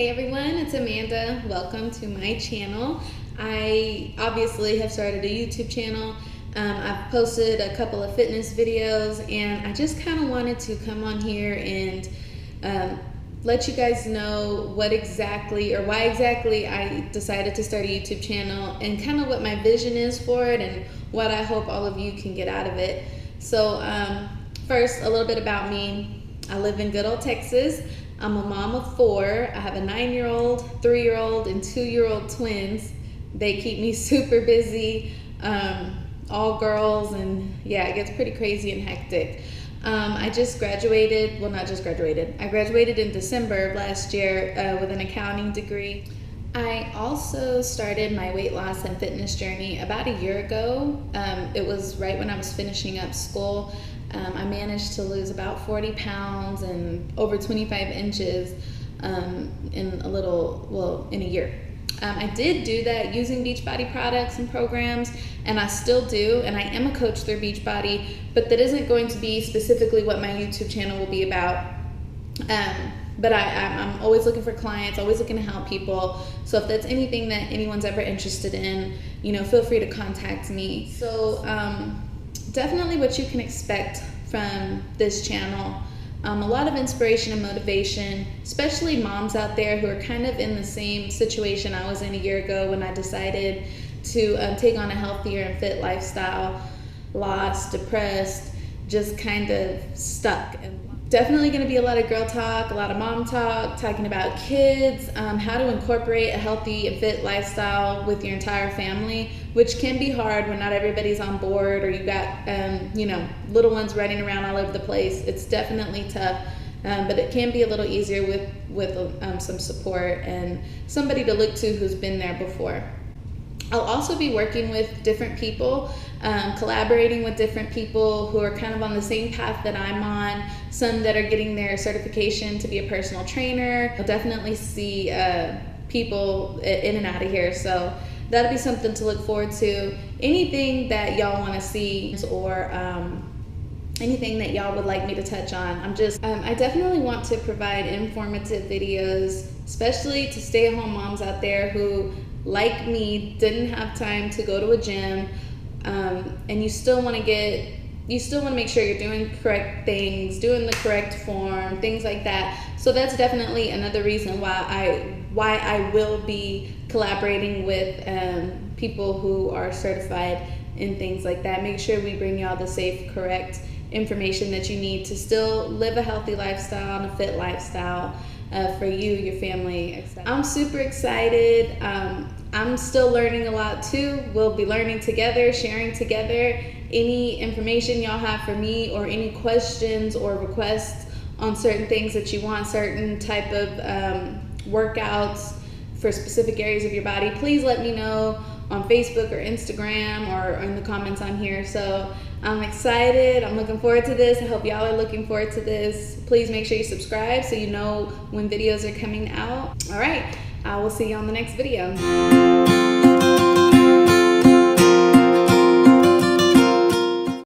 Hey everyone, it's Amanda. Welcome to my channel. I obviously have started a YouTube channel. I've posted a couple of fitness videos, and I just kind of wanted to come on here and let you guys know what exactly or why exactly I decided to start a YouTube channel and kind of what my vision is for it and what I hope all of you can get out of it. So first, a little bit about me. I live in good old Texas. I'm a mom of 4. I have a 9-year-old, 3-year-old, and 2-year-old twins. They keep me super busy, all girls, and yeah, it gets pretty crazy and hectic. I just graduated, well, not just graduated, I graduated in December of last year with an accounting degree. I also started my weight loss and fitness journey about a year ago. It was right when I was finishing up school. I managed to lose about 40 pounds and over 25 inches in a year. I did do that using Beachbody products and programs, and I still do, and I am a coach through Beachbody, but that isn't going to be specifically what my YouTube channel will be about. But I'm always looking for clients, always looking to help people. So if that's anything that anyone's ever interested in, feel free to contact me. So definitely what you can expect from this channel. A lot of inspiration and motivation, especially moms out there who are kind of in the same situation I was in a year ago when I decided to take on a healthier and fit lifestyle, lost, depressed, just kind of stuck. And definitely going to be a lot of girl talk, a lot of mom talk, talking about kids, how to incorporate a healthy and fit lifestyle with your entire family, which can be hard when not everybody's on board or you got, little ones running around all over the place. It's definitely tough, but it can be a little easier with some support and somebody to look to who's been there before. I'll also be working with different people, collaborating with different people who are kind of on the same path that I'm on, some that are getting their certification to be a personal trainer. I'll definitely see people in and out of here, so that'll be something to look forward to. Anything that y'all want to see or anything that y'all would like me to touch on. I definitely want to provide informative videos, especially to stay-at-home moms out there who, like me, didn't have time to go to a gym, and you still want to make sure you're doing correct things, doing the correct form, things like that. So that's definitely another reason why I will be collaborating with people who are certified in things like that. Make sure we bring y'all the safe, correct information that you need to still live a healthy lifestyle and a fit lifestyle for you, your family, etc. I'm super excited. I'm still learning a lot too. We'll be learning together, sharing together. Any information y'all have for me or any questions or requests on certain things that you want, certain type of workouts for specific areas of your body, please let me know on Facebook or Instagram or in the comments on here. So I'm excited. I'm looking forward to this. I hope y'all are looking forward to this. Please make sure you subscribe so you know when videos are coming out. All right, I will see you on the next video.